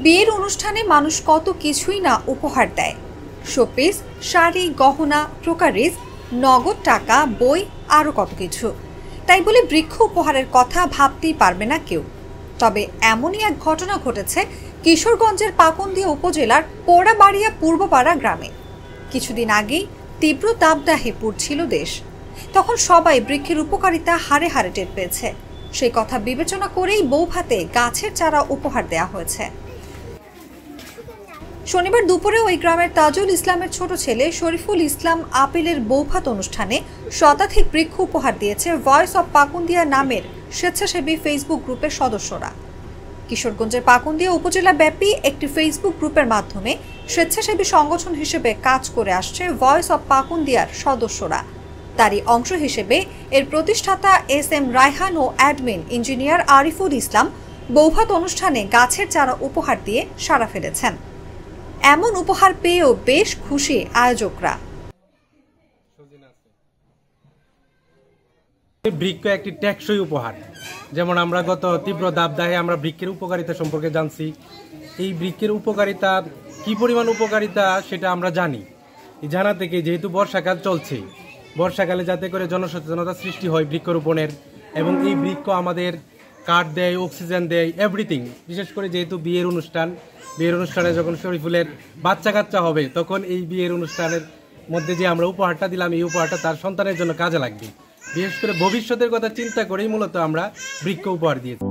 বিয়ের অনুষ্ঠানে মানুষ কত কিছুই না উপহার দেয়। শোপিস, শাড়ি, গহনা, ক্রোকারিজ, নগদ টাকা, বই, আরও কত কিছু। তাই বলে বৃক্ষ উপহারের কথা ভাবতেই পারবে না কেউ। তবে এমনই এক ঘটনা ঘটেছে কিশোরগঞ্জের পাকুন্দিয়া উপজেলার পোড়াবাড়িয়া পূর্বপাড়া গ্রামে। কিছুদিন আগেই তীব্র দাবদাহে পুড়ছিল দেশ। তখন সবাই বৃক্ষের উপকারিতা হাড়ে হাড়ে টের পেয়েছে। সেই কথা বিবেচনা করেই বৌভাতে গাছের চারা উপহার দেওয়া হয়েছে। শনিবার দুপুরে ওই গ্রামের তাজুল ইসলামের ছোট ছেলে শরীফুল ইসলাম আপিলের বৌভাত অনুষ্ঠানে শতাধিক বৃক্ষ উপহার দিয়েছে ভয়েস অব পাকুন্দিয়া নামের স্বেচ্ছাসেবী ফেসবুক গ্রুপের সদস্যরা। কিশোরগঞ্জের পাকুন্দিয়া উপজেলা ব্যাপী একটি ফেসবুক গ্রুপের মাধ্যমে স্বেচ্ছাসেবী সংগঠন হিসেবে কাজ করে আসছে ভয়েস অব পাকুন্দিয়ার সদস্যরা। তারই অংশ হিসেবে এর প্রতিষ্ঠাতা SM রায়হান ও অ্যাডমিন ইঞ্জিনিয়ার আরিফুল ইসলাম বৌভাত অনুষ্ঠানে গাছের চারা উপহার দিয়ে সাড়া ফেলেছেন। এমন উপহার পেয়েও বেশ খুশি আয়োজকরা। বৃক্ষ একটি টেকসই উপহার। যেমন আমরা গত তীব্র দাবদাহে আমরা বৃক্ষের উপকারিতা সম্পর্কে জানছি। এই বৃক্ষের উপকারিতা কি পরিমাণ উপকারিতা সেটা আমরা জানি। এই জানা থেকে যেহেতু বর্ষাকাল চলছে, বর্ষাকালে যাতে করে জনসচেতনতা সৃষ্টি হয় বৃক্ষরোপণের, এবং এই বৃক্ষ আমাদের কাঠ দেয়, অক্সিজেন দেয়, এভরিথিং। বিশেষ করে যেহেতু বিয়ের অনুষ্ঠানে যখন শরীফুলের বাচ্চা কাচ্চা হবে, তখন এই বিয়ের অনুষ্ঠানের মধ্যে যে আমরা উপহারটা দিলাম, এই উপহারটা তার সন্তানের জন্য কাজে লাগবে। বিশেষ করে ভবিষ্যতের কথা চিন্তা করেই মূলত আমরা বৃক্ষ উপহার দিয়েছি।